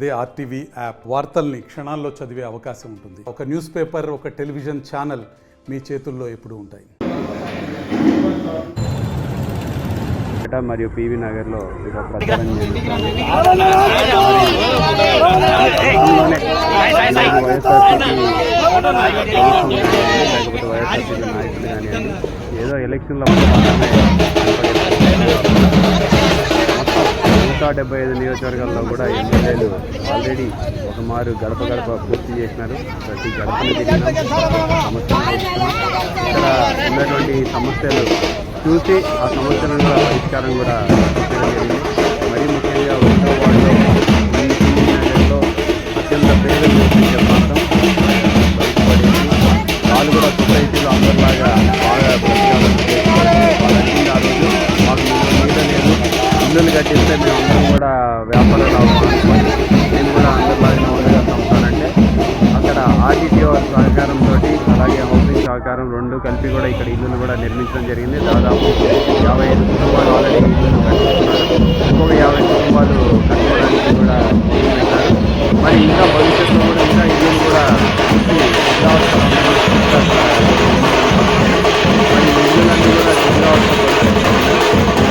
అదే RTV app వార్తల్ని క్షణాల్లో చదివే అవకాశం ఉంటుంది. ఒక న్యూస్ పేపర్, ఒక టెలివిజన్ ఛానల్ మీ చేతుల్లో ఎప్పుడూ ఉంటాయి. మరియు పివి నగర్లో ప్రచారం లేకపోతే వైఎస్ఆర్సీపీ నాయకులు కానివ్వండి, ఏదో ఎలక్షన్లో మాత్రమే 175 నియోజకవర్గాల్లో కూడా ఎమ్మెల్యేలు ఆల్రెడీ ఒక మారు గడప పూర్తి చేసినారు. ప్రతి గడపను తిరిగినాం, సమస్యలు ఇక్కడ ఉన్నటువంటి సమస్యలు చూసి ఆ సమస్యలను కూడా పరిష్కారం కూడా చేయడం జరిగింది. మరీ ముఖ్యంగా ఉత్తర వార్డులో నగర్లో అత్యంత పేదలు నివసించే ప్రాంతం బయటపడేసి వాళ్ళు కూడా సొసైటీలో అందరిలాగా బాగా ప్రచారం వాళ్ళకి ఆ రోజు మాకు మీద లేదు, ఇల్లులు కట్టిస్తే మేము అందరం కూడా వ్యాపారాలు అవుతాం, నేను కూడా అందరిలాగా ఉండగా సంస్థానంటే అక్కడ ఆర్టీటీఓ సహకారంతో అలాగే హౌసింగ్ సహకారం రెండు కలిపి కూడా ఇక్కడ ఇల్లులు కూడా నిర్మించడం జరిగింది. దాదాపు 55 కుటుంబాలు ఆల్రెడీ ఇల్లులు కట్టుకుంటున్నారు. ఇంకొక 50 కుటుంబాలు కట్టుకోవడానికి కూడా పెట్టారు. మరి ఇంకా భవిష్యత్తులో కూడా ఇంకా ఇల్లులు కూడా మరి ఇల్లులన్నీ కూడా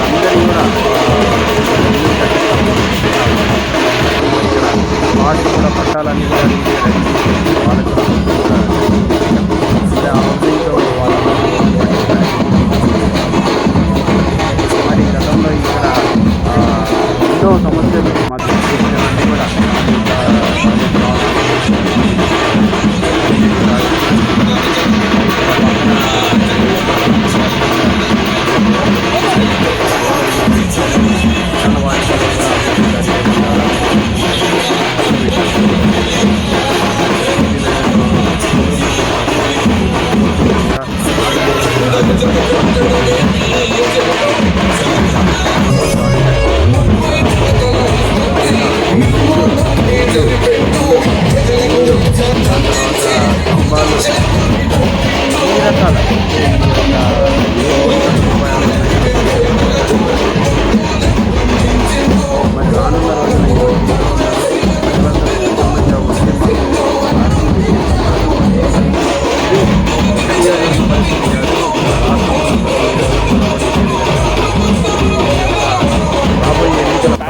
అందరినీ కూడా వాటికి కూడా పట్టాలన్నీ కూడా వాళ్ళకి మరి గతంలో ఇక్కడ ఎన్నో సమస్యలు మా దృష్టి కూడా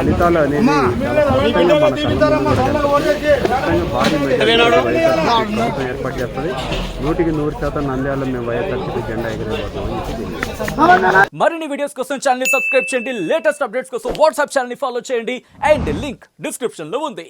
ఫలితాలు అనేది భారీ మెజారిటీ ఏర్పాటు చేస్తుంది. 100% నంద్యాలలో మేము వైఎస్ఆర్సీపీ జెండా ఎగిరేపోతామని. మరిన్ని వీడియోస్ కోసం ఛానల్ ని సబ్స్క్రైబ్ చేయండి. లేటెస్ట్ అప్డేట్స్ కోసం వాట్సాప్ ఛానల్ ని ఫాలో చేయండి. అండ్ లింక్ డిస్క్రిప్షన్ లో ఉంది.